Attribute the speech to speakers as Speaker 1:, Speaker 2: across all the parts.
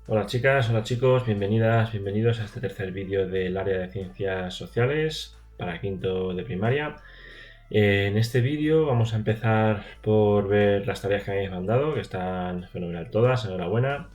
Speaker 1: Hola chicas, hola chicos, bienvenidas, bienvenidos a este tercer vídeo del área de ciencias sociales para quinto de primaria. En este vídeo vamos a empezar por ver las tareas que me habéis mandado, que están fenomenal todas, enhorabuena.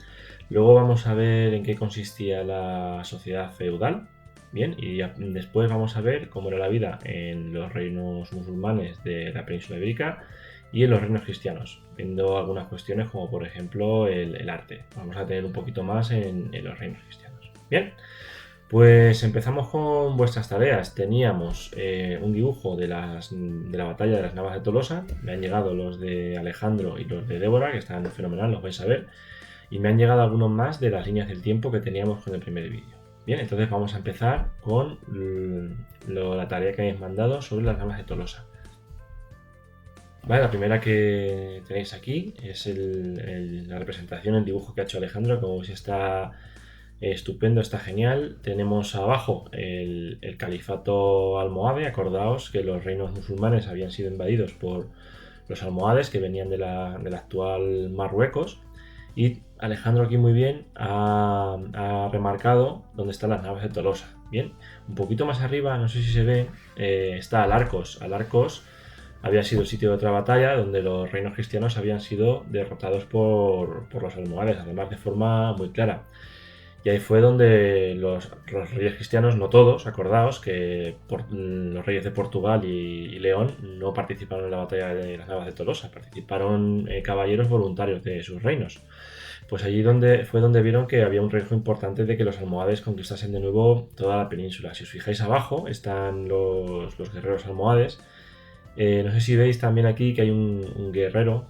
Speaker 1: Luego vamos a ver en qué consistía la sociedad feudal, bien, y después vamos a ver cómo era la vida en los reinos musulmanes de la península ibérica y en los reinos cristianos, viendo algunas cuestiones como por ejemplo el arte. Vamos a tener un poquito más en los reinos cristianos. Bien, pues empezamos con vuestras tareas. Teníamos un dibujo de la batalla de las Navas de Tolosa. Me han llegado los de Alejandro y los de Débora, que están fenomenal, los vais a ver. Y me han llegado algunos más de las líneas del tiempo que teníamos con el primer vídeo. Bien, entonces vamos a empezar con la tarea que habéis mandado sobre las Navas de Tolosa. Vale, la primera que tenéis aquí es la representación, el dibujo que ha hecho Alejandro, como veis está estupendo, está genial. Tenemos abajo el califato almohade. Acordaos que los reinos musulmanes habían sido invadidos por los almohades que venían del actual Marruecos. Y Alejandro aquí muy bien ha remarcado dónde están las naves de Tolosa. Bien, un poquito más arriba, no sé si se ve, está Alarcos. Alarcos había sido el sitio de otra batalla donde los reinos cristianos habían sido derrotados por los almohades, además de forma muy clara. Y ahí fue donde los reyes cristianos, no todos, acordaos que los reyes de Portugal y León no participaron en la batalla de las Navas de Tolosa, participaron caballeros voluntarios de sus reinos. Pues allí fue donde vieron que había un riesgo importante de que los almohades conquistasen de nuevo toda la península. Si os fijáis abajo están los guerreros almohades. No sé si veis también aquí que hay un guerrero,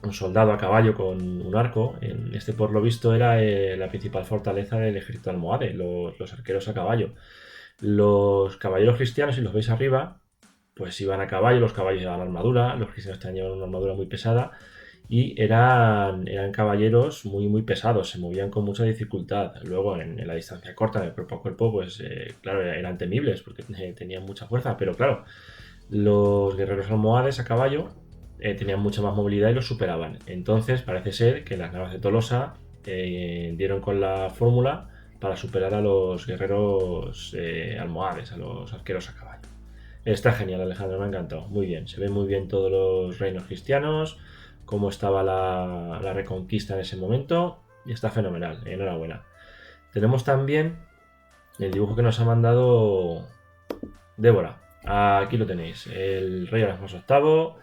Speaker 1: un soldado a caballo con un arco. Este, por lo visto, era la principal fortaleza del ejército almohade, los arqueros a caballo. Los caballeros cristianos, si los veis arriba, pues iban a caballo, los caballos llevaban armadura, los cristianos también llevaban una armadura muy pesada y eran caballeros muy, muy pesados, se movían con mucha dificultad. Luego, en la distancia corta, en el cuerpo a cuerpo, pues claro, eran temibles porque tenían mucha fuerza, pero claro, los guerreros almohades a caballo tenían mucha más movilidad y los superaban. Entonces parece ser que las navas de Tolosa dieron con la fórmula para superar a los guerreros almohades, a los arqueros a caballo. Está genial, Alejandro, me ha encantado. Muy bien, se ven muy bien todos los reinos cristianos, cómo estaba la reconquista en ese momento y está fenomenal, enhorabuena. Tenemos también el dibujo que nos ha mandado Débora. Aquí lo tenéis, el rey Alfonso VIII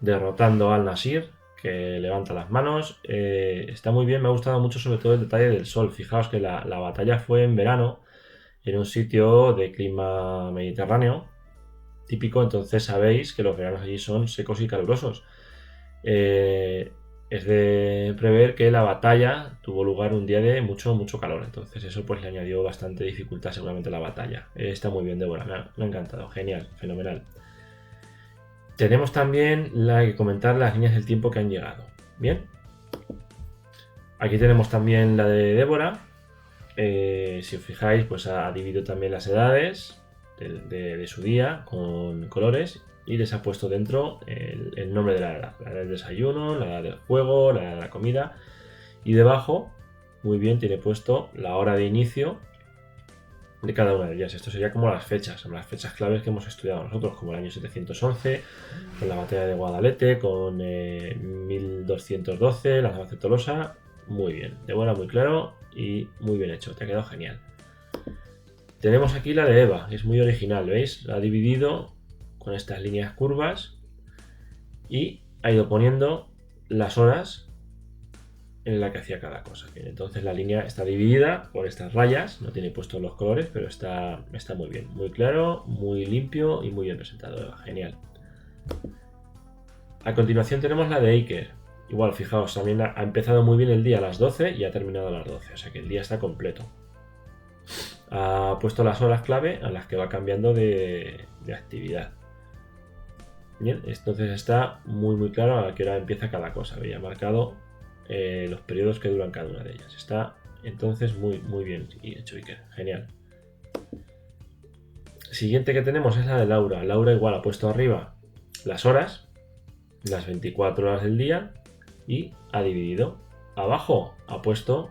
Speaker 1: derrotando al Nasir, que levanta las manos. Está muy bien, me ha gustado mucho sobre todo el detalle del sol. Fijaos que la batalla fue en verano, en un sitio de clima mediterráneo típico, entonces sabéis que los veranos allí son secos y calurosos. Eh, es de prever que la batalla tuvo lugar un día de mucho, mucho calor, entonces eso pues le añadió bastante dificultad seguramente a la batalla. Está muy bien, Débora, me ha encantado, genial, fenomenal. Tenemos también que comentar las líneas del tiempo que han llegado. Bien, aquí tenemos también la de Débora. Si os fijáis, pues ha dividido también las edades de su día con colores y les ha puesto dentro el nombre de la edad del desayuno, la edad del juego, la edad de la comida. Y debajo, muy bien, tiene puesto la hora de inicio de cada una de ellas. Esto sería como las fechas claves que hemos estudiado nosotros, como el año 711, con la batalla de Guadalete, con 1212, la Navas de Tolosa. Muy bien, de buena, muy claro y muy bien hecho, te ha quedado genial. Tenemos aquí la de Eva, es muy original, ¿veis? La ha dividido con estas líneas curvas y ha ido poniendo las horas en la que hacía cada cosa. Bien, entonces la línea está dividida por estas rayas, no tiene puestos los colores, pero está muy bien, muy claro, muy limpio y muy bien presentado. Eva, genial. A continuación tenemos la de Iker. Igual, fijaos, también ha empezado muy bien el día a las 12 y ha terminado a las 12, o sea que el día está completo. Ha puesto las horas clave a las que va cambiando de actividad. Bien, entonces está muy muy claro a qué hora empieza cada cosa. Había marcado los periodos que duran cada una de ellas. Está entonces muy muy bien hecho, Iker. Genial. Siguiente que tenemos es la de Laura. Laura igual ha puesto arriba las horas, las 24 horas del día y ha dividido. abajo ha puesto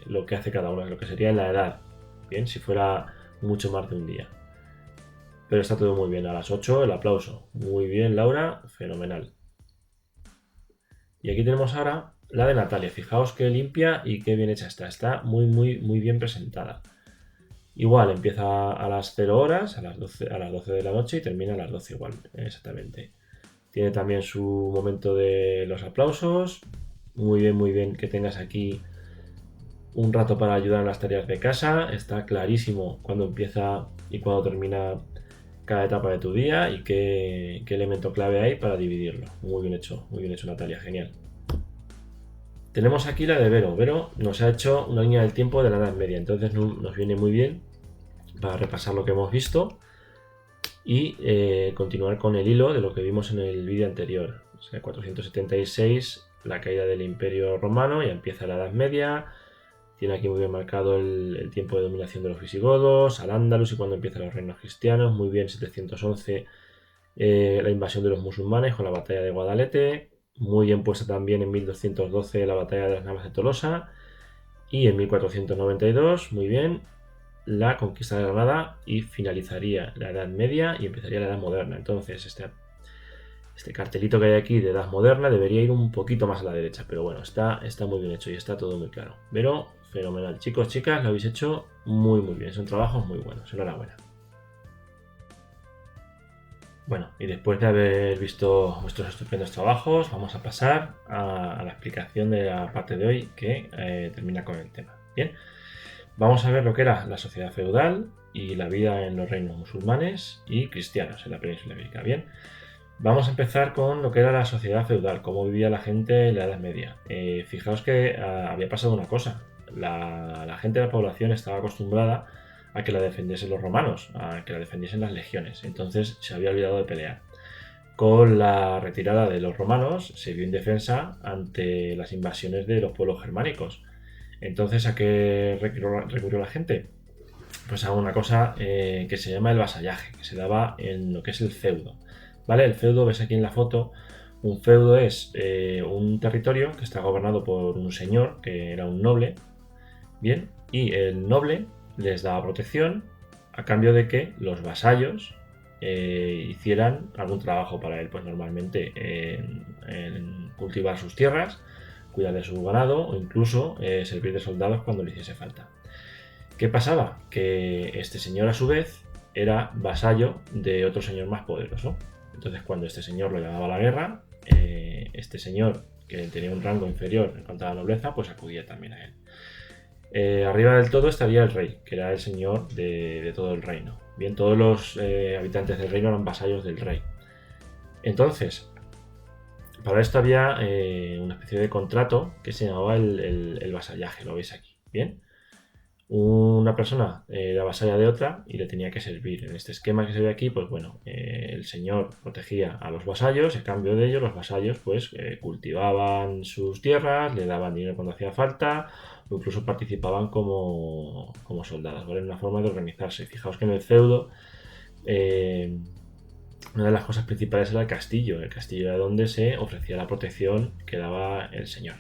Speaker 1: lo que hace cada una, lo que sería la edad. Bien, si fuera mucho más de un día. Pero está todo muy bien. A las 8 el aplauso. Muy bien, Laura, fenomenal. Y aquí tenemos ahora la de Natalia. Fijaos qué limpia y qué bien hecha está. Está muy, muy, muy bien presentada. Igual, empieza a las 0 horas, a las 12 de la noche y termina a las 12 igual, exactamente. Tiene también su momento de los aplausos. Muy bien que tengas aquí un rato para ayudar en las tareas de casa. Está clarísimo cuándo empieza y cuándo termina cada etapa de tu día y qué elemento clave hay para dividirlo. Muy bien hecho Natalia, genial. Tenemos aquí la de Vero. Vero nos ha hecho una línea del tiempo de la Edad Media, entonces nos viene muy bien para repasar lo que hemos visto y continuar con el hilo de lo que vimos en el vídeo anterior. O sea, 476, la caída del Imperio Romano, ya empieza la Edad Media. Tiene aquí muy bien marcado el tiempo de dominación de los visigodos, Al-Ándalus y cuando empiezan los reinos cristianos. Muy bien, 711, la invasión de los musulmanes con la batalla de Guadalete. Muy bien puesta también en 1212 la batalla de las Navas de Tolosa. Y en 1492, muy bien, la conquista de Granada y finalizaría la Edad Media y empezaría la Edad Moderna. Entonces, este cartelito que hay aquí de Edad Moderna debería ir un poquito más a la derecha, pero bueno, está muy bien hecho y está todo muy claro. Pero fenomenal, chicos, chicas, lo habéis hecho muy bien, son trabajos muy buenos, enhorabuena. Bueno, y después de haber visto vuestros estupendos trabajos, vamos a pasar a la explicación de la parte de hoy que termina con el tema. Bien, vamos a ver lo que era la sociedad feudal y la vida en los reinos musulmanes y cristianos en la península ibérica. Bien, vamos a empezar con lo que era la sociedad feudal, cómo vivía la gente en la Edad Media. Fijaos que había pasado una cosa, la gente de la población estaba acostumbrada a que la defendiesen los romanos, a que la defendiesen las legiones, entonces se había olvidado de pelear. Con la retirada de los romanos se vio indefensa ante las invasiones de los pueblos germánicos. Entonces, ¿a qué recurrió la gente? Pues a una cosa que se llama el vasallaje, que se daba en lo que es el feudo. ¿Vale? El feudo, ves aquí en la foto, un feudo es un territorio que está gobernado por un señor, que era un noble, bien, y el noble les daba protección a cambio de que los vasallos hicieran algún trabajo para él, pues normalmente en cultivar sus tierras, cuidar de su ganado o incluso servir de soldados cuando le hiciese falta. ¿Qué pasaba? Que este señor a su vez era vasallo de otro señor más poderoso. Entonces cuando este señor lo llamaba a la guerra, este señor que tenía un rango inferior en cuanto a la nobleza, pues acudía también a él. Arriba del todo estaría el rey, que era el señor de todo el reino. Bien, todos los habitantes del reino eran vasallos del rey. Entonces, para esto había una especie de contrato que se llamaba el vasallaje, lo veis aquí. Bien, una persona era vasalla de otra y le tenía que servir. En este esquema que se ve aquí, pues bueno, el señor protegía a los vasallos y a cambio de ello los vasallos pues cultivaban sus tierras, le daban dinero cuando hacía falta o incluso participaban como soldados, ¿vale? Una forma de organizarse. Fijaos que en el feudo una de las cosas principales era el castillo. El castillo era donde se ofrecía la protección que daba el señor.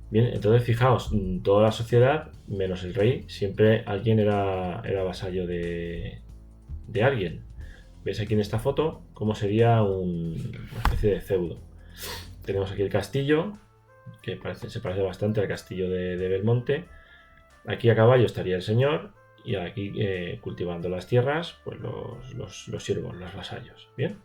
Speaker 1: Bien, entonces fijaos, toda la sociedad, menos el rey, siempre alguien era vasallo de alguien. ¿Veis aquí en esta foto cómo sería una especie de feudo? Tenemos aquí el castillo, que se parece bastante al castillo de Belmonte. Aquí a caballo estaría el señor y aquí cultivando las tierras, pues los siervos, los vasallos. Bien.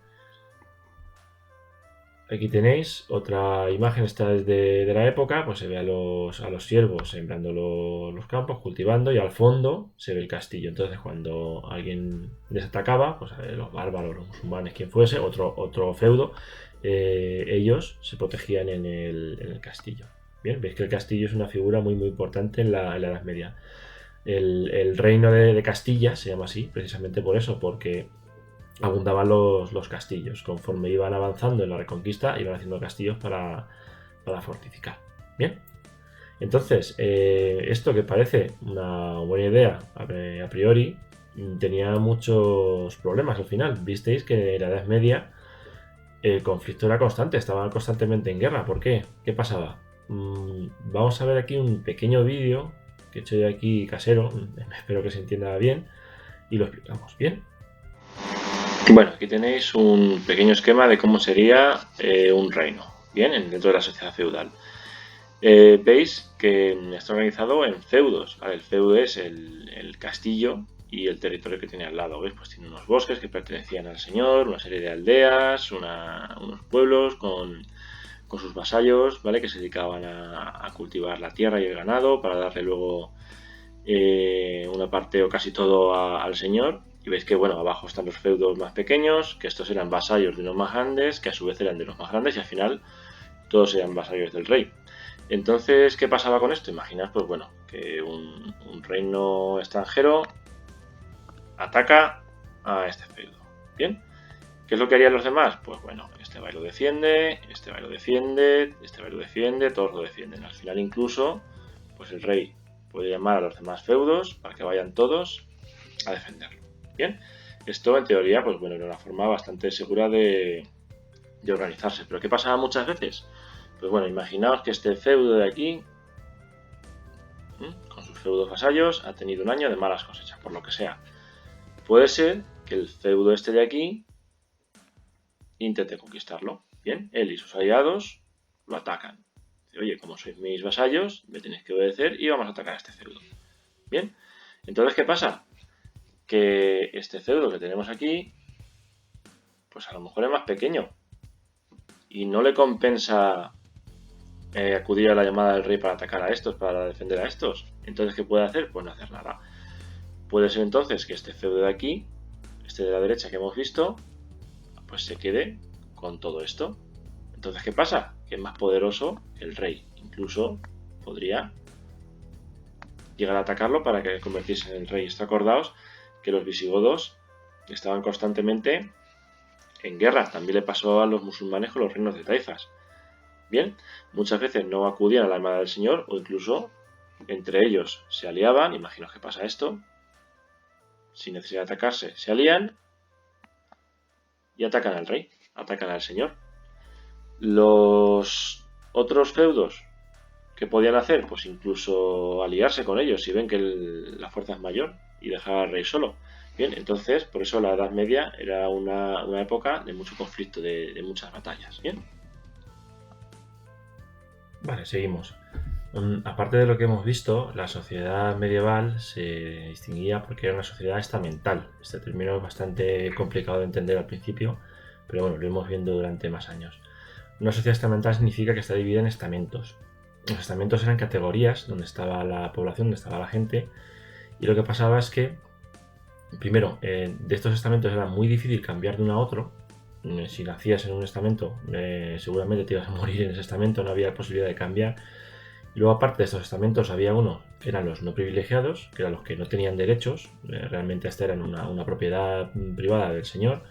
Speaker 1: Aquí tenéis otra imagen, esta es de la época, pues se ve a los siervos sembrando los campos, cultivando y al fondo se ve el castillo. Entonces cuando alguien les atacaba, pues los bárbaros, los musulmanes, quien fuese, otro feudo, ellos se protegían en el castillo. Bien, veis que el castillo es una figura muy importante en la Edad Media. El reino de Castilla se llama así precisamente por eso, porque abundaban los castillos. Conforme iban avanzando en la reconquista, iban haciendo castillos para fortificar. Bien. Entonces, esto que parece una buena idea a priori, tenía muchos problemas al final. Visteis que en la Edad Media el conflicto era constante, estaban constantemente en guerra. ¿Por qué? ¿Qué pasaba? vamos a ver aquí un pequeño vídeo que he hecho yo aquí casero, espero que se entienda bien, y lo explicamos bien. Bueno, aquí tenéis un pequeño esquema de cómo sería un reino, bien, dentro de la sociedad feudal. Veis que está organizado en feudos, ¿vale? El feudo es el castillo y el territorio que tiene al lado, ¿veis? Pues tiene unos bosques que pertenecían al señor, una serie de aldeas, unos pueblos con sus vasallos, ¿vale? Que se dedicaban a cultivar la tierra y el ganado para darle luego una parte o casi todo al señor. Y veis que, bueno, abajo están los feudos más pequeños, que estos eran vasallos de los más grandes, que a su vez eran de los más grandes, y al final todos eran vasallos del rey. Entonces, ¿qué pasaba con esto? Imaginad, pues bueno, que un reino extranjero ataca a este feudo. Bien, ¿qué es lo que harían los demás? Pues bueno, este va y lo defiende, este va y lo defiende, este va y lo defiende, todos lo defienden. Al final incluso, pues el rey puede llamar a los demás feudos para que vayan todos a defenderlo. Bien, esto en teoría, pues bueno, era una forma bastante segura de organizarse. Pero ¿qué pasaba muchas veces? Pues bueno, imaginaos que este feudo de aquí, con sus feudos vasallos, ha tenido un año de malas cosechas, por lo que sea. Puede ser que el feudo este de aquí intente conquistarlo. Bien, él y sus aliados lo atacan. Dice, oye, como sois mis vasallos, me tenéis que obedecer y vamos a atacar a este feudo. Bien, entonces, ¿qué pasa? Que este feudo que tenemos aquí, pues a lo mejor es más pequeño y no le compensa acudir a la llamada del rey para atacar a estos, para defender a estos. Entonces, ¿qué puede hacer? Pues no hacer nada. Puede ser entonces que este feudo de aquí, este de la derecha que hemos visto, pues se quede con todo esto. Entonces, ¿qué pasa? Que es más poderoso el rey. Incluso podría llegar a atacarlo para que convertirse en el rey. Esto acordaos que los visigodos estaban constantemente en guerra. También le pasó a los musulmanes con los reinos de taifas. Bien, muchas veces no acudían a la armada del señor o incluso entre ellos se aliaban. Imaginaos que pasa esto. Sin necesidad de atacarse, se alían y atacan al rey, atacan al señor. Los otros feudos, ¿qué podían hacer? Pues incluso aliarse con ellos si ven que la fuerza es mayor y dejar al rey solo. Bien, entonces, por eso la Edad Media era una época de mucho conflicto, de muchas batallas. Bien. Vale, seguimos. Aparte de lo que hemos visto, la sociedad medieval se distinguía porque era una sociedad estamental. Este término es bastante complicado de entender al principio, pero bueno, lo iremos viendo durante más años. Una sociedad estamental significa que está dividida en estamentos. Los estamentos eran categorías donde estaba la población, donde estaba la gente, y lo que pasaba es que, primero, de estos estamentos era muy difícil cambiar de uno a otro. Si nacías en un estamento, seguramente te ibas a morir en ese estamento, no había posibilidad de cambiar. Y luego, aparte de estos estamentos, había unos que eran los no privilegiados, que eran los que no tenían derechos, realmente esta era una propiedad privada del señor,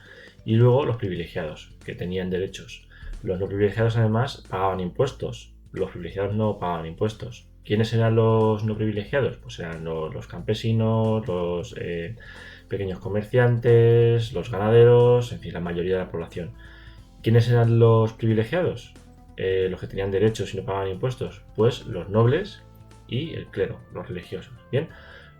Speaker 1: y luego los privilegiados, que tenían derechos. Los no privilegiados además pagaban impuestos, los privilegiados no pagaban impuestos. ¿Quiénes eran los no privilegiados? Pues eran los campesinos, los pequeños comerciantes, los ganaderos, en fin, la mayoría de la población. ¿Quiénes eran los privilegiados? Los que tenían derechos y no pagaban impuestos, pues los nobles y el clero, los religiosos. Bien,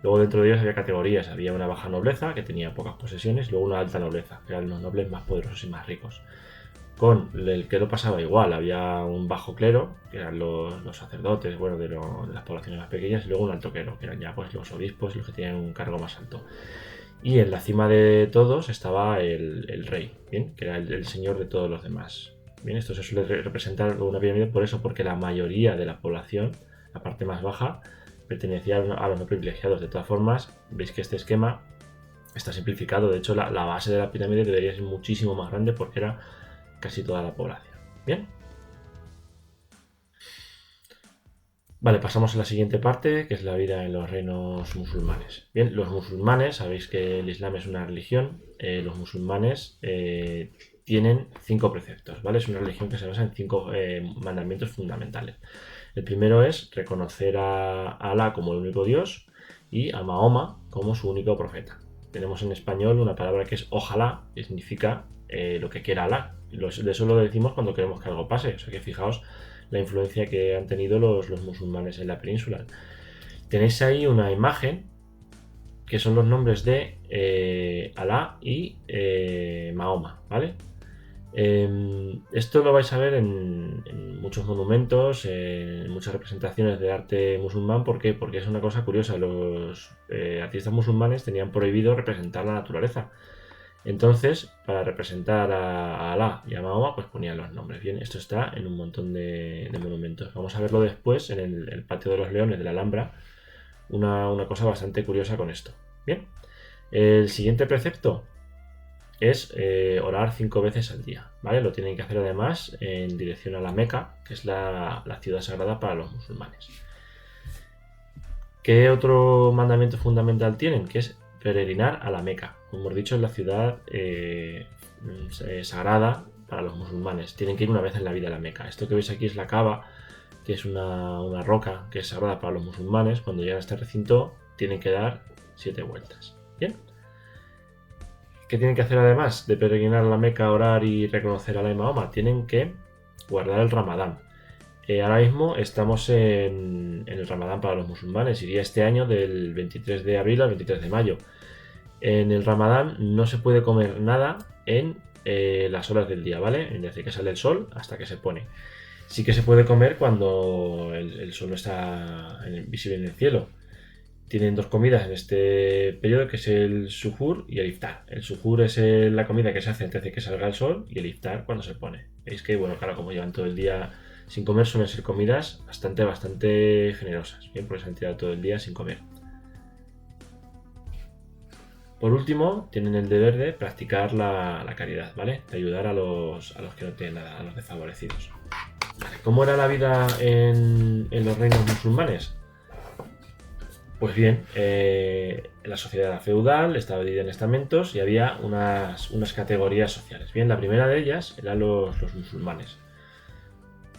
Speaker 1: luego dentro de ellos había categorías, había una baja nobleza que tenía pocas posesiones, luego una alta nobleza, que eran los nobles más poderosos y más ricos. Con el clero pasaba igual, había un bajo clero, que eran los sacerdotes, bueno, de las poblaciones más pequeñas, y luego un alto clero, que eran ya pues los obispos y los que tenían un cargo más alto. Y en la cima de todos estaba el rey, ¿bien? Que era el señor de todos los demás. Bien, esto se suele representar con una pirámide por eso, porque la mayoría de la población, la parte más baja, pertenecía a los no privilegiados. De todas formas, veis que este esquema está simplificado. De hecho, la base de la pirámide debería ser muchísimo más grande porque era casi toda la población. Bien. Vale, pasamos a la siguiente parte, que es la vida en los reinos musulmanes. Bien, los musulmanes, sabéis que el Islam es una religión, los musulmanes tienen 5 preceptos, ¿vale? Es una religión que se basa en 5 mandamientos fundamentales. El primero es reconocer a Alá como el único Dios y a Mahoma como su único profeta. Tenemos en español una palabra que es ojalá, que significa lo que quiera Alá. De eso lo decimos cuando queremos que algo pase. O sea que fijaos la influencia que han tenido los musulmanes en la península. Tenéis ahí una imagen que son los nombres de Alá y Mahoma, ¿vale? Esto lo vais a ver en muchos monumentos, en muchas representaciones de arte musulmán. ¿Por qué? Porque es una cosa curiosa. Los artistas musulmanes tenían prohibido representar la naturaleza. Entonces, para representar a Alá y a Mahoma, pues ponían los nombres. Bien, esto está en un montón de monumentos. Vamos a verlo después en el Patio de los Leones de la Alhambra. Una cosa bastante curiosa con esto. Bien, el siguiente precepto es orar 5 veces al día, ¿vale? Lo tienen que hacer además en dirección a la Meca, que es la ciudad sagrada para los musulmanes. ¿Qué otro mandamiento fundamental tienen? Que es peregrinar a la Meca. Como hemos dicho, es la ciudad sagrada para los musulmanes. Tienen que ir una vez en la vida a la Meca. Esto que veis aquí es la Kaaba, que es una roca que es sagrada para los musulmanes. Cuando llegan a este recinto tienen que dar 7 vueltas. Bien. ¿Qué tienen que hacer además de peregrinar a la Meca, orar y reconocer a Alá y Mahoma? Tienen que guardar el Ramadán. Ahora mismo estamos en el Ramadán para los musulmanes. Iría este año del 23 de abril al 23 de mayo. En el Ramadán no se puede comer nada en las horas del día, ¿vale? Desde que sale el sol hasta que se pone. Sí que se puede comer cuando el sol no está visible en el cielo. Tienen 2 comidas en este periodo, que es el suhur y el iftar. El suhur es la comida que se hace antes de que salga el sol, y el iftar cuando se pone. Veis que, bueno, claro, como llevan todo el día sin comer, suelen ser comidas bastante generosas, bien, porque se han tirado todo el día sin comer. Por último, tienen el deber de practicar la caridad, ¿vale? De ayudar a los que no tienen nada, a los desfavorecidos. Vale, ¿cómo era la vida en los reinos musulmanes? Pues bien, la sociedad era feudal, estaba dividida en estamentos y había unas categorías sociales. Bien, la primera de ellas eran los musulmanes.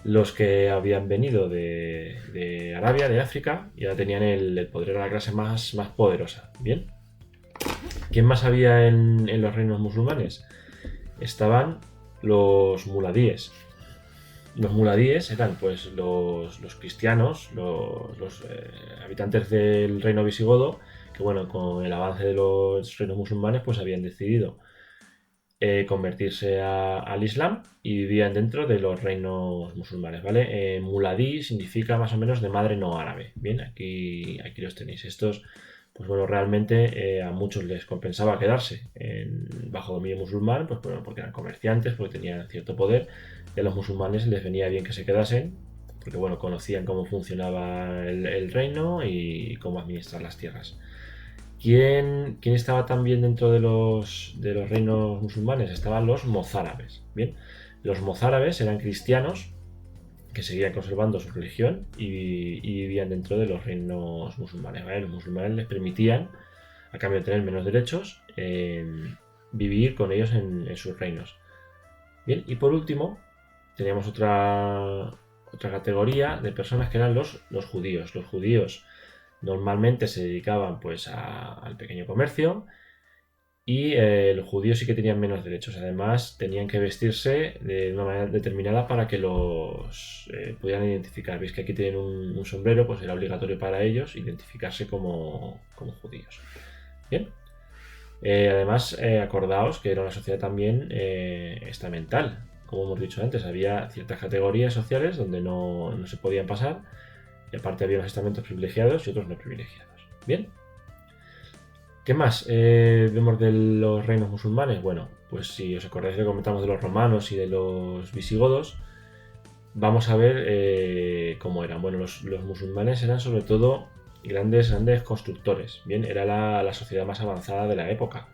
Speaker 1: Los que habían venido de Arabia, de África, y ahora tenían el poder, de la clase más poderosa. Bien. ¿Quién más había en los reinos musulmanes? Estaban los muladíes. Los muladíes eran pues los cristianos, los habitantes del reino visigodo, que bueno, con el avance de los reinos musulmanes pues habían decidido convertirse al Islam y vivían dentro de los reinos musulmanes, ¿vale? Muladí significa más o menos de madre no árabe. Bien, aquí los tenéis. Estos, pues bueno, realmente a muchos les compensaba quedarse bajo dominio musulmán, pues bueno, porque eran comerciantes, porque tenían cierto poder, y a los musulmanes les venía bien que se quedasen, porque bueno, conocían cómo funcionaba el reino y cómo administrar las tierras. ¿Quién estaba también dentro de los reinos musulmanes? Estaban los mozárabes. Bien, los mozárabes eran cristianos que seguían conservando su religión y vivían dentro de los reinos musulmanes, ¿vale? Los musulmanes les permitían, a cambio de tener menos derechos, vivir con ellos en sus reinos. Bien, y por último, teníamos otra categoría de personas que eran los judíos. Los judíos normalmente se dedicaban pues al pequeño comercio y los judíos sí que tenían menos derechos. Además, tenían que vestirse de una manera determinada para que los pudieran identificar. Veis que aquí tienen un sombrero, pues era obligatorio para ellos identificarse como judíos. Bien. Además, acordaos que era una sociedad también estamental. Como hemos dicho antes, había ciertas categorías sociales donde no se podían pasar, y aparte había unos estamentos privilegiados y otros no privilegiados. Bien. ¿Qué más vemos de los reinos musulmanes? Bueno, pues si os acordáis que comentamos de los romanos y de los visigodos, vamos a ver cómo eran. Bueno, los musulmanes eran sobre todo grandes constructores. Bien, era la sociedad más avanzada de la época.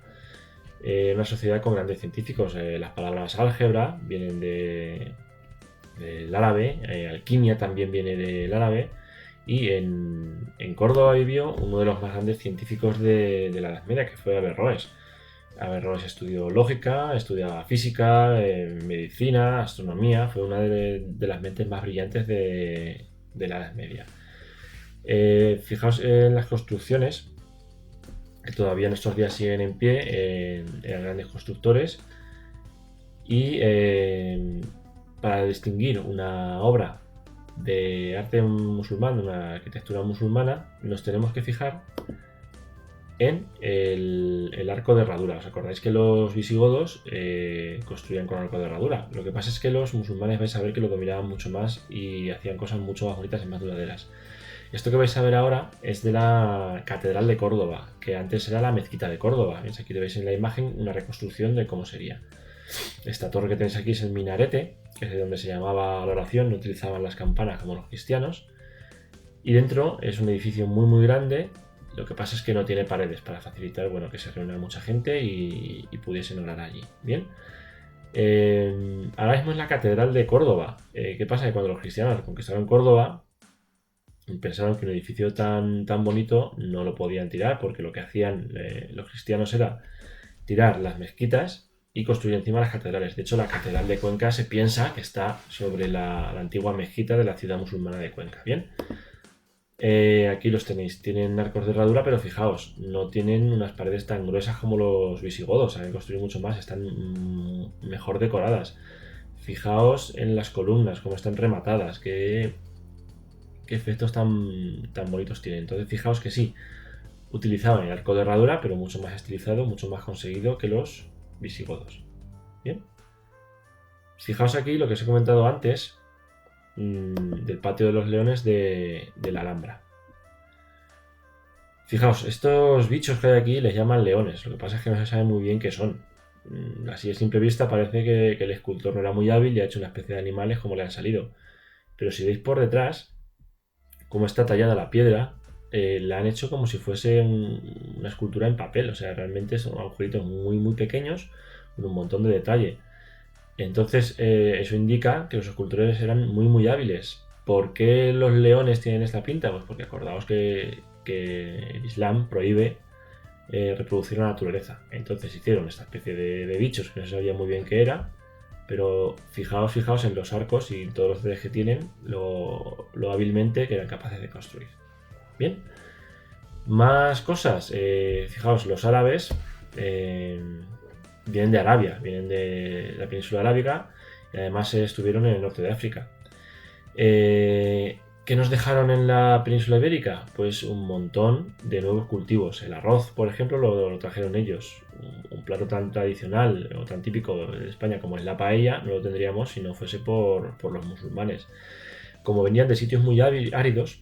Speaker 1: Una sociedad con grandes científicos. Las palabras álgebra vienen del árabe, alquimia también viene del árabe. Y en Córdoba vivió uno de los más grandes científicos de la Edad Media, que fue Averroes. Averroes estudió lógica, estudiaba física, medicina, astronomía. Fue una de las mentes más brillantes de la Edad Media. Fijaos en las construcciones, que todavía en estos días siguen en pie. Eran grandes constructores. Y para distinguir una obra de arte musulmán, de una arquitectura musulmana, nos tenemos que fijar en el arco de herradura. ¿Os acordáis que los visigodos construían con arco de herradura? Lo que pasa es que los musulmanes vais a ver que lo dominaban mucho más y hacían cosas mucho más bonitas y más duraderas. Esto que vais a ver ahora es de la Catedral de Córdoba, que antes era la Mezquita de Córdoba. ¿Veis? Aquí veis en la imagen una reconstrucción de cómo sería. Esta torre que tenéis aquí es el minarete, que es de donde se llamaba la oración, no utilizaban las campanas como los cristianos. Y dentro es un edificio muy grande. Lo que pasa es que no tiene paredes para facilitar, bueno, que se reúna mucha gente y pudiesen orar allí. Bien. Ahora mismo es la Catedral de Córdoba. ¿Qué pasa? Que cuando los cristianos conquistaron Córdoba, pensaron que un edificio tan bonito no lo podían tirar, porque lo que hacían los cristianos era tirar las mezquitas y construir encima las catedrales. De hecho, la Catedral de Cuenca se piensa que está sobre la antigua mezquita de la ciudad musulmana de Cuenca. Bien. Aquí los tenéis, tienen arcos de herradura, pero fijaos, no tienen unas paredes tan gruesas como los visigodos, saben construir mucho más, están mejor decoradas. Fijaos en las columnas, cómo están rematadas, qué efectos tan bonitos tienen. Entonces fijaos que sí, utilizaban el arco de herradura, pero mucho más estilizado, mucho más conseguido que los visigodos. Bien. Fijaos aquí lo que os he comentado antes del patio de los leones de la Alhambra. Fijaos, estos bichos que hay aquí les llaman leones, lo que pasa es que no se sabe muy bien qué son. Así a simple vista parece que el escultor no era muy hábil y ha hecho una especie de animales como le han salido. Pero si veis por detrás cómo está tallada la piedra, la han hecho como si fuese una escultura en papel, o sea, realmente son agujeritos muy pequeños con un montón de detalle. Entonces eso indica que los escultores eran muy hábiles. ¿Por qué los leones tienen esta pinta? Pues porque acordaos que el Islam prohíbe reproducir la naturaleza. Entonces hicieron esta especie de bichos que no se sabía muy bien qué era, pero fijaos en los arcos y todos los detalles que tienen, lo hábilmente que eran capaces de construir. Bien, más cosas. Fijaos, los árabes vienen de Arabia, vienen de la península arábiga y además estuvieron en el norte de África. ¿Qué nos dejaron en la península ibérica? Pues un montón de nuevos cultivos. El arroz, por ejemplo, lo trajeron ellos. Un plato tan tradicional o tan típico de España como es la paella, no lo tendríamos si no fuese por los musulmanes. Como venían de sitios muy áridos,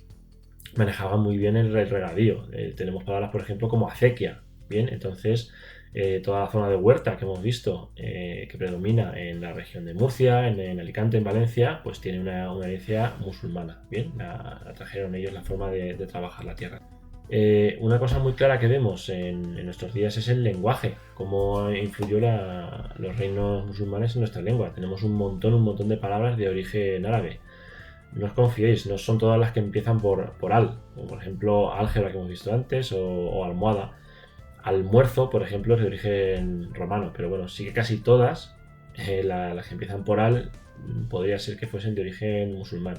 Speaker 1: manejaban muy bien el regadío. Tenemos palabras, por ejemplo, como acequia. Bien, entonces toda la zona de huerta que hemos visto que predomina en la región de Murcia, en Alicante, en Valencia, pues tiene una herencia musulmana. Bien, la trajeron ellos la forma de trabajar la tierra. Una cosa muy clara que vemos en nuestros días es el lenguaje, cómo influyó los reinos musulmanes en nuestra lengua. Tenemos un montón de palabras de origen árabe. No os confiéis, no son todas las que empiezan por al, como por ejemplo álgebra que hemos visto antes o almohada. Almuerzo, por ejemplo, es de origen romano, pero bueno, sí que casi todas las que empiezan por al podría ser que fuesen de origen musulmán.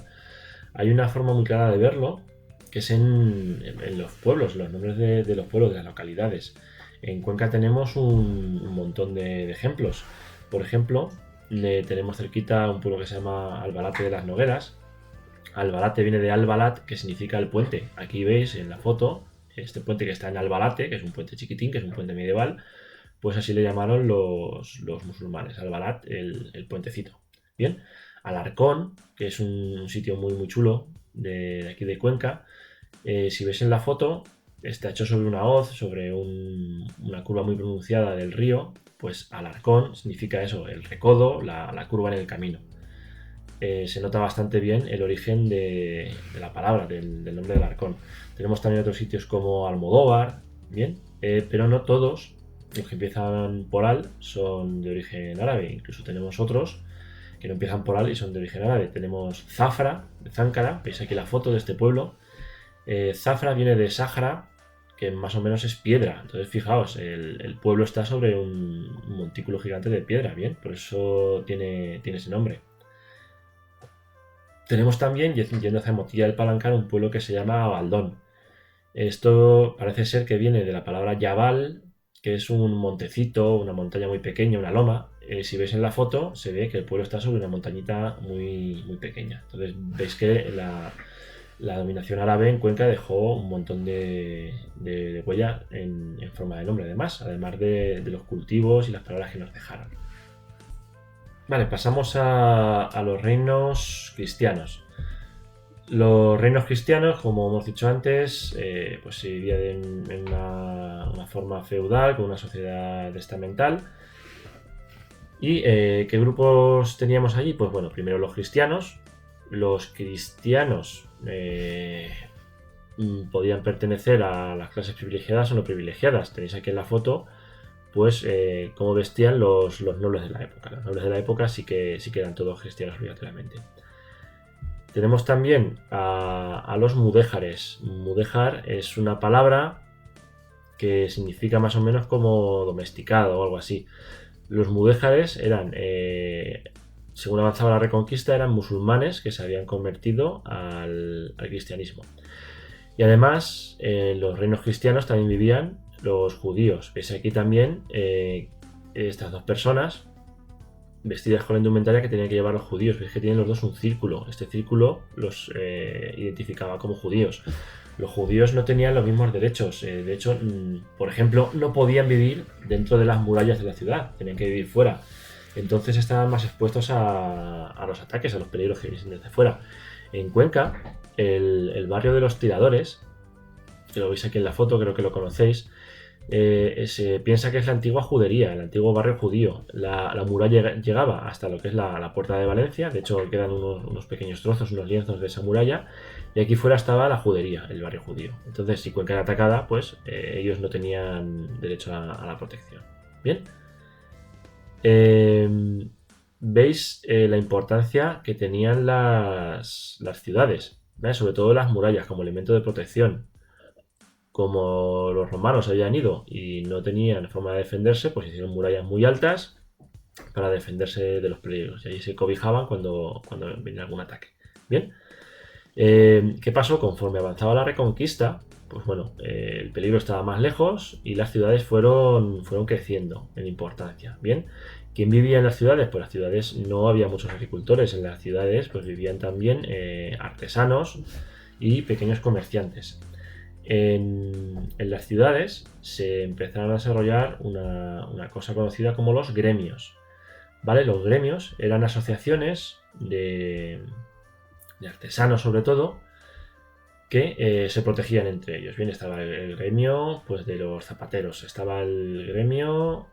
Speaker 1: Hay una forma muy clara de verlo, que es en los pueblos, los nombres de los pueblos, de las localidades. En Cuenca tenemos un montón de ejemplos. Por ejemplo, tenemos cerquita un pueblo que se llama Albalate de las Nogueras. Albalate viene de Albalat, que significa el puente. Aquí veis en la foto este puente que está en Albalate, que es un puente chiquitín, que es un puente medieval, pues así le llamaron los musulmanes, Albalat, el puentecito. Bien, Alarcón, que es un sitio muy chulo de aquí de Cuenca, si ves en la foto, está hecho sobre una hoz, sobre una curva muy pronunciada del río, pues Alarcón significa eso, el recodo, la curva en el camino. Se nota bastante bien el origen de la palabra, del nombre de Alarcón. Tenemos también otros sitios como Almodóvar, bien, pero no todos los que empiezan por al son de origen árabe. Incluso tenemos otros que no empiezan por al y son de origen árabe. Tenemos Zafra, de Záncara, veis aquí la foto de este pueblo. Zafra viene de Sahara, que más o menos es piedra. Entonces fijaos, el pueblo está sobre un montículo gigante de piedra, bien, por eso tiene ese nombre. Tenemos también, yendo hacia Motilla del Palancar, un pueblo que se llama Baldón. Esto parece ser que viene de la palabra Yabal, que es un montecito, una montaña muy pequeña, una loma. si veis en la foto, se ve que el pueblo está sobre una montañita muy, muy pequeña. Entonces veis que la dominación árabe en Cuenca dejó un montón de huella en forma de nombre, además de los cultivos y las palabras que nos dejaron. Vale, pasamos a los reinos cristianos. Los reinos cristianos, como hemos dicho antes, pues se dividían en una forma feudal, con una sociedad estamental. ¿Y qué grupos teníamos allí? Pues bueno, primero los cristianos. Los cristianos podían pertenecer a las clases privilegiadas o no privilegiadas. Tenéis aquí en la foto, pues, cómo vestían los nobles de la época. Los nobles de la época sí que eran todos cristianos obligatoriamente. Tenemos también a los mudéjares. Mudéjar es una palabra que significa más o menos como domesticado o algo así. Los mudéjares eran, según avanzaba la Reconquista, eran musulmanes que se habían convertido al cristianismo. Y además, en los reinos cristianos también vivían los judíos. Veis aquí también estas dos personas vestidas con la indumentaria que tenían que llevar los judíos. Veis que tienen los dos un círculo. Este círculo los identificaba como judíos. Los judíos no tenían los mismos derechos. De hecho, por ejemplo, no podían vivir dentro de las murallas de la ciudad. Tenían que vivir fuera. Entonces estaban más expuestos a los ataques, a los peligros que vienen desde fuera. En Cuenca, el barrio de los Tiradores, que lo veis aquí en la foto, creo que lo conocéis, se piensa que es la antigua judería, el antiguo barrio judío. La muralla llegaba hasta lo que es la puerta de Valencia. De hecho, quedan unos pequeños trozos, unos lienzos de esa muralla. Y aquí fuera estaba la judería, el barrio judío. Entonces, si Cuenca era atacada, pues ellos no tenían derecho a la protección. Bien. Veis la importancia que tenían las ciudades, ¿vale? Sobre todo las murallas como elemento de protección. Como los romanos habían ido y no tenían forma de defenderse, pues hicieron murallas muy altas para defenderse de los peligros. Y ahí se cobijaban cuando venía algún ataque. Bien. ¿Qué pasó? Conforme avanzaba la Reconquista, pues bueno, el peligro estaba más lejos y las ciudades fueron creciendo en importancia. Bien. ¿Quién vivía en las ciudades? Pues las ciudades no había muchos agricultores. En las ciudades pues vivían también artesanos y pequeños comerciantes. En las ciudades se empezaron a desarrollar una cosa conocida como los gremios. ¿Vale? Los gremios eran asociaciones de artesanos, sobre todo, que se protegían entre ellos. Bien, estaba el gremio pues, de los zapateros, estaba el gremio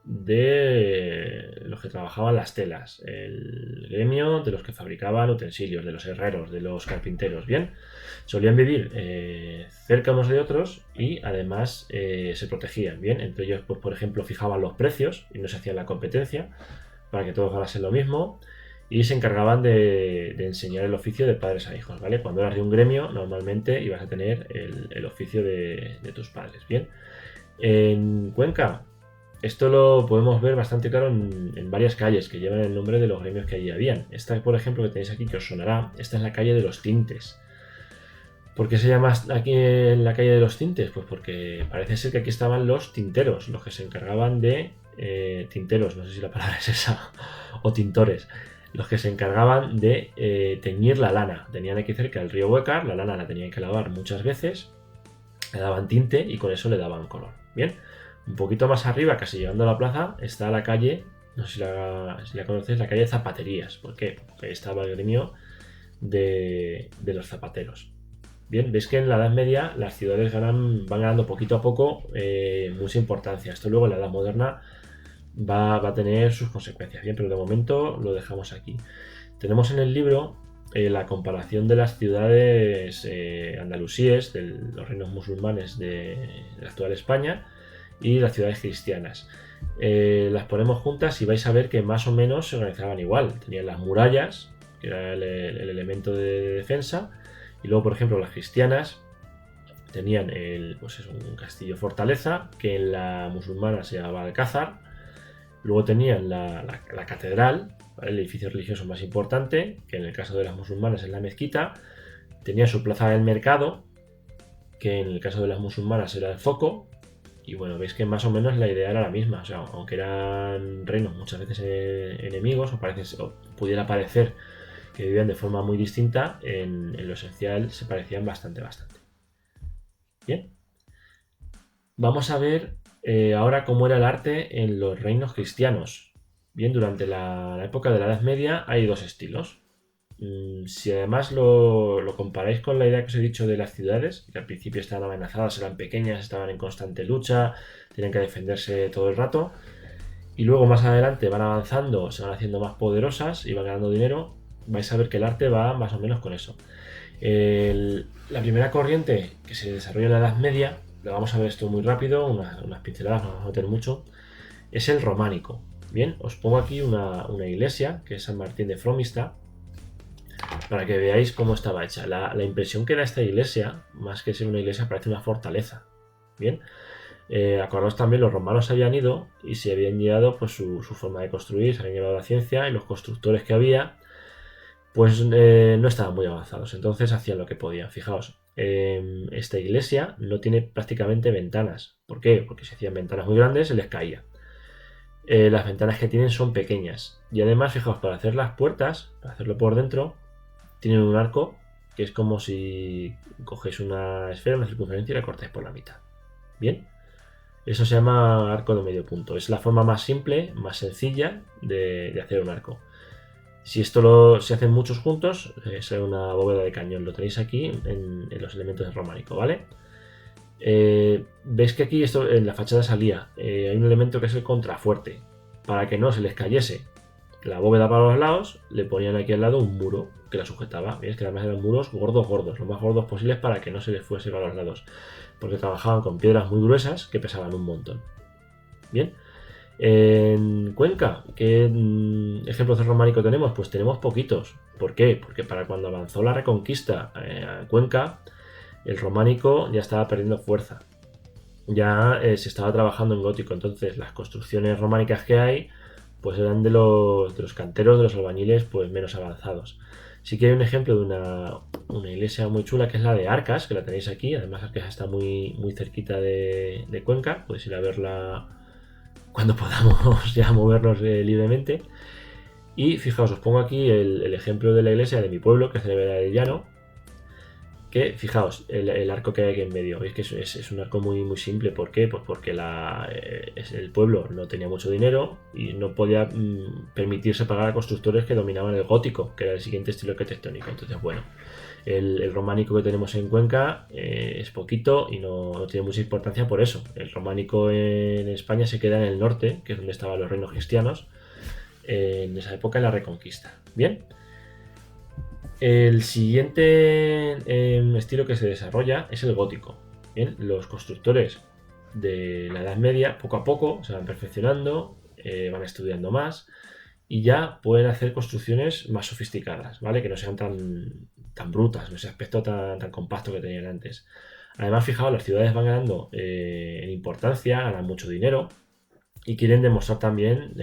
Speaker 1: de los que trabajaban las telas, el gremio de los que fabricaban utensilios, de los herreros, de los carpinteros. Bien, solían vivir cerca unos de otros y además se protegían. Bien, entre ellos, pues, por ejemplo, fijaban los precios y no se hacían la competencia para que todos ganasen lo mismo. Y se encargaban de enseñar el oficio de padres a hijos, ¿vale? Cuando eras de un gremio, normalmente ibas a tener el oficio de tus padres, ¿bien? En Cuenca, esto lo podemos ver bastante claro en varias calles que llevan el nombre de los gremios que allí habían. Esta, por ejemplo, que tenéis aquí, que os sonará, esta es la calle de los Tintes. ¿Por qué se llama aquí en la calle de los Tintes? Pues porque parece ser que aquí estaban los tinteros, los que se encargaban de... tinteros, no sé si la palabra es esa, o tintores. Los que se encargaban de teñir la lana. Tenían aquí cerca el río Huecar, la lana la tenían que lavar muchas veces, le daban tinte y con eso le daban color. Bien, un poquito más arriba, casi llegando a la plaza, está la calle, no sé si la conocéis, la calle Zapaterías. ¿Por qué? Porque ahí estaba el gremio de los zapateros. Bien, veis que en la Edad Media las ciudades van ganando poquito a poco mucha importancia. Esto luego en la Edad Moderna va a tener sus consecuencias. Bien, pero de momento lo dejamos aquí. Tenemos en el libro la comparación de las ciudades andalusíes, de los reinos musulmanes de la actual España, y las ciudades cristianas. Las ponemos juntas y vais a ver que más o menos se organizaban igual. Tenían las murallas, que era el elemento de defensa, y luego, por ejemplo, las cristianas tenían un castillo fortaleza, que en la musulmana se llamaba Alcázar. Luego tenían la catedral, ¿vale? El edificio religioso más importante, que en el caso de las musulmanas es la mezquita. Tenían su plaza del mercado, que en el caso de las musulmanas era el zoco. Y bueno, veis que más o menos la idea era la misma. O sea, aunque eran reinos muchas veces enemigos, o pudiera parecer que vivían de forma muy distinta, en lo esencial se parecían bastante. Bien, vamos a ver ahora cómo era el arte en los reinos cristianos. Bien, durante la época de la Edad Media hay dos estilos. Si además lo comparáis con la idea que os he dicho de las ciudades, que al principio estaban amenazadas, eran pequeñas, estaban en constante lucha, tenían que defenderse todo el rato, y luego más adelante van avanzando, se van haciendo más poderosas y van ganando dinero, vais a ver que el arte va más o menos con eso. La primera corriente que se desarrolla en la Edad Media, lo vamos a ver esto muy rápido, unas pinceladas, no vamos a meter mucho, es el románico. Bien, os pongo aquí una iglesia, que es San Martín de Fromista, para que veáis cómo estaba hecha. La impresión que da esta iglesia, más que ser una iglesia, parece una fortaleza. Bien, acordaos también, los romanos habían ido y se habían llevado pues, su forma de construir, se habían llevado la ciencia y los constructores que había pues no estaban muy avanzados, entonces hacían lo que podían. Fijaos, esta iglesia no tiene prácticamente ventanas. ¿Por qué? Porque si hacían ventanas muy grandes se les caía. Las ventanas que tienen son pequeñas y además, fijaos, para hacer las puertas, para hacerlo por dentro, tienen un arco que es como si cogéis una esfera, una circunferencia y la cortáis por la mitad. Bien, eso se llama arco de medio punto. Es la forma más simple, más sencilla de hacer un arco. Si esto se hacen muchos juntos, es una bóveda de cañón. Lo tenéis aquí en los elementos del románico, ¿vale? Veis que aquí esto en la fachada salía. Hay un elemento que es el contrafuerte. Para que no se les cayese la bóveda para los lados, le ponían aquí al lado un muro que la sujetaba. Veis que además eran muros gordos, lo más gordos posibles para que no se les fuese para los lados. Porque trabajaban con piedras muy gruesas que pesaban un montón. Bien. En Cuenca, ¿qué ejemplos de románico tenemos? Pues tenemos poquitos. ¿Por qué? Porque para cuando avanzó la Reconquista a Cuenca, el románico ya estaba perdiendo fuerza. Ya se estaba trabajando en gótico, entonces las construcciones románicas que hay pues eran de los canteros, de los albañiles pues menos avanzados. Sí que hay un ejemplo de una iglesia muy chula que es la de Arcas, que la tenéis aquí. Además Arcas está muy cerquita de Cuenca, podéis ir a verla cuando podamos ya movernos libremente. Y fijaos, os pongo aquí el ejemplo de la iglesia de mi pueblo, que es Cervera del Llano, que fijaos el arco que hay aquí en medio. Veis que es un arco muy simple. ¿Por qué? Pues porque el pueblo no tenía mucho dinero y no podía permitirse pagar a constructores que dominaban el gótico, que era el siguiente estilo arquitectónico. Entonces, bueno, el románico que tenemos en Cuenca es poquito y no tiene mucha importancia por eso. El románico en España se queda en el norte, que es donde estaban los reinos cristianos, en esa época, en la Reconquista. Bien. El siguiente estilo que se desarrolla es el gótico. Bien, los constructores de la Edad Media poco a poco se van perfeccionando, van estudiando más y ya pueden hacer construcciones más sofisticadas, ¿vale? Que no sean tan brutas, ese aspecto tan compacto que tenían antes. Además, fijaos, las ciudades van ganando en importancia, ganan mucho dinero y quieren demostrar también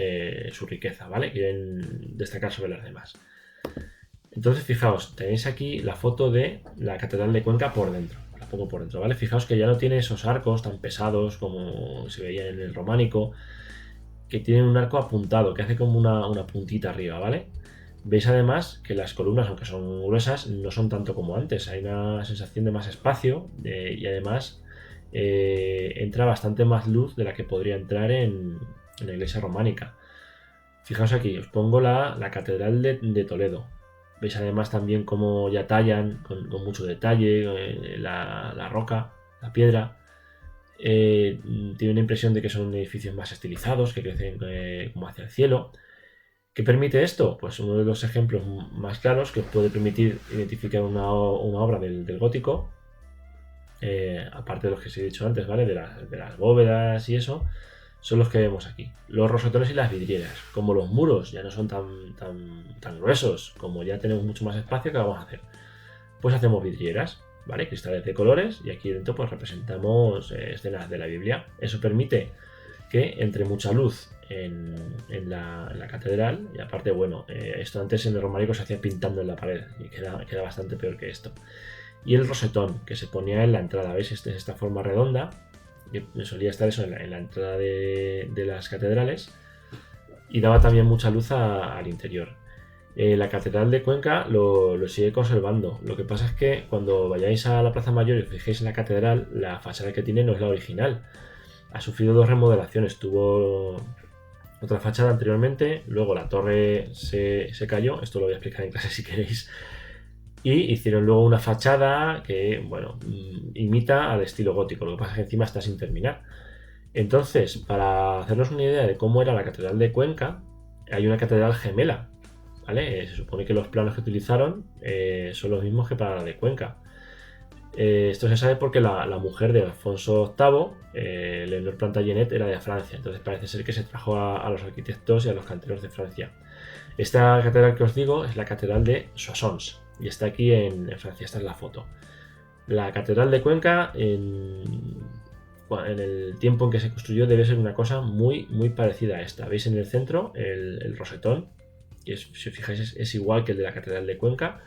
Speaker 1: su riqueza, ¿vale? Quieren destacar sobre las demás. Entonces, fijaos, tenéis aquí la foto de la Catedral de Cuenca por dentro. La pongo por dentro, ¿vale? Fijaos que ya no tiene esos arcos tan pesados como se veía en el románico, que tienen un arco apuntado, que hace como una puntita arriba, ¿vale? Veis además que las columnas, aunque son gruesas, no son tanto como antes. Hay una sensación de más espacio y además entra bastante más luz de la que podría entrar en la iglesia románica. Fijaos aquí, os pongo la Catedral de Toledo. Veis además también cómo ya tallan con mucho detalle la roca, la piedra. Tiene una impresión de que son edificios más estilizados, que crecen como hacia el cielo. ¿Qué permite esto? Pues uno de los ejemplos más claros que os puede permitir identificar una obra del gótico, aparte de los que os he dicho antes, ¿vale? De las bóvedas y eso, son los que vemos aquí. Los rosetones y las vidrieras. Como los muros ya no son tan gruesos, como ya tenemos mucho más espacio, ¿qué vamos a hacer? Pues hacemos vidrieras, ¿vale? Cristales de colores, y aquí dentro pues representamos escenas de la Biblia. Eso permite que entre mucha luz en la catedral, y aparte, bueno, esto antes en el románico se hacía pintando en la pared y queda bastante peor que esto. Y el rosetón que se ponía en la entrada, ¿veis? Esta forma redonda solía estar eso en la entrada de las catedrales y daba también mucha luz al interior. La Catedral de Cuenca lo sigue conservando. Lo que pasa es que cuando vayáis a la Plaza Mayor y os fijéis en la catedral, la fachada que tiene no es la original. Ha sufrido 2 remodelaciones. Tuvo otra fachada anteriormente, luego la torre se cayó, esto lo voy a explicar en clase si queréis, y hicieron luego una fachada que, bueno, imita al estilo gótico, lo que pasa es que encima está sin terminar. Entonces, para hacernos una idea de cómo era la Catedral de Cuenca, hay una catedral gemela, ¿vale? Se supone que los planos que utilizaron son los mismos que para la de Cuenca. Esto se sabe porque la mujer de Alfonso VIII, Leonor Plantagenet, era de Francia, entonces parece ser que se trajo a los arquitectos y a los canteros de Francia. Esta catedral que os digo es la Catedral de Soissons y está aquí en Francia, esta es la foto. La Catedral de Cuenca, en el tiempo en que se construyó, debe ser una cosa muy, muy parecida a esta. ¿Veis en el centro el rosetón? Y si os fijáis es igual que el de la Catedral de Cuenca.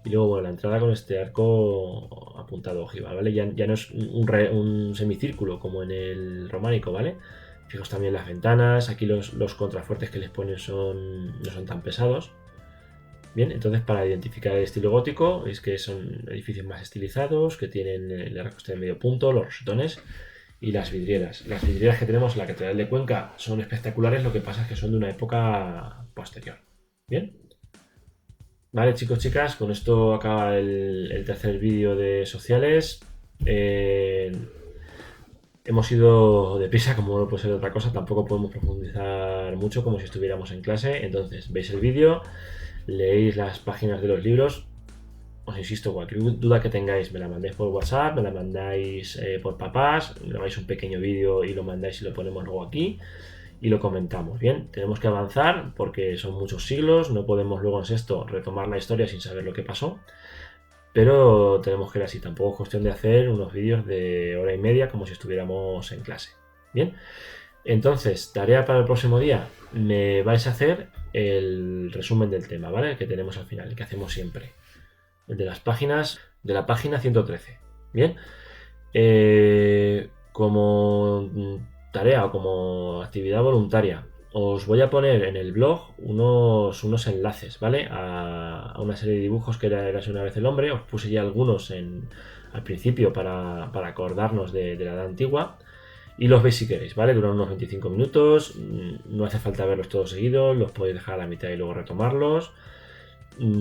Speaker 1: Y luego, bueno, la entrada con este arco apuntado ojival, ¿vale? Ya no es un semicírculo como en el románico, ¿vale? Fijaos también las ventanas, aquí los contrafuertes que les ponen no son tan pesados. Bien, entonces para identificar el estilo gótico, veis que son edificios más estilizados, que tienen el arco este de medio punto, los rosetones y las vidrieras. Las vidrieras que tenemos en la Catedral de Cuenca son espectaculares, lo que pasa es que son de una época posterior. Bien. Vale, chicos, chicas, con esto acaba el tercer vídeo de sociales. Hemos ido deprisa, como no puede ser otra cosa, tampoco podemos profundizar mucho como si estuviéramos en clase. Entonces, veis el vídeo, leéis las páginas de los libros. Os insisto, cualquier duda que tengáis, me la mandáis por WhatsApp, me la mandáis por papás, grabáis un pequeño vídeo y lo mandáis y lo ponemos luego aquí. Y lo comentamos. Bien, tenemos que avanzar porque son muchos siglos, no podemos luego en sexto retomar la historia sin saber lo que pasó, pero tenemos que ir así, tampoco es cuestión de hacer unos vídeos de hora y media como si estuviéramos en clase. Bien, entonces, tarea para el próximo día, me vais a hacer el resumen del tema, ¿vale? El que tenemos al final, el que hacemos siempre, el de las páginas, de la página 113. Bien, como tarea o como actividad voluntaria, os voy a poner en el blog unos enlaces, ¿vale? A una serie de dibujos que era una vez el hombre. Os puse ya algunos al principio para acordarnos de la edad antigua. Y los veis si queréis, ¿vale? Duran unos 25 minutos. No hace falta verlos todos seguidos. Los podéis dejar a la mitad y luego retomarlos.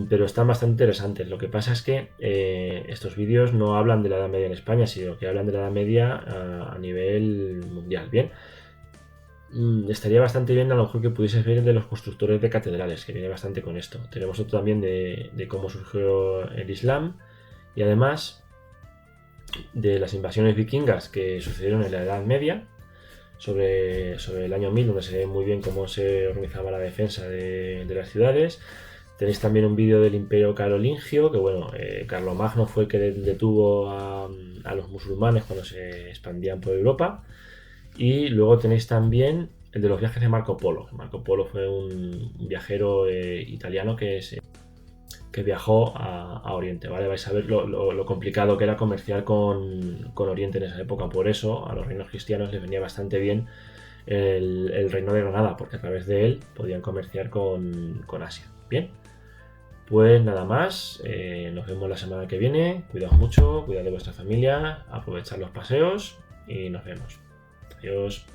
Speaker 1: Pero están bastante interesantes. Lo que pasa es que estos vídeos no hablan de la Edad Media en España, sino que hablan de la Edad Media a nivel mundial. Bien, estaría bastante bien a lo mejor que pudieses ver el de los constructores de catedrales, que viene bastante con esto. Tenemos otro también de cómo surgió el Islam y además de las invasiones vikingas que sucedieron en la Edad Media, sobre el año 1000, donde se ve muy bien cómo se organizaba la defensa de las ciudades. Tenéis también un vídeo del Imperio Carolingio, que bueno, Carlomagno fue el que detuvo a los musulmanes cuando se expandían por Europa. Y luego tenéis también el de los viajes de Marco Polo. Marco Polo fue un viajero italiano que viajó a Oriente, ¿vale? Vais a ver lo complicado que era comerciar con Oriente en esa época. Por eso a los reinos cristianos les venía bastante bien el reino de Granada, porque a través de él podían comerciar con Asia. Bien, pues nada más, nos vemos la semana que viene. Cuidaos mucho, cuidad de vuestra familia, aprovechad los paseos y nos vemos. Adiós.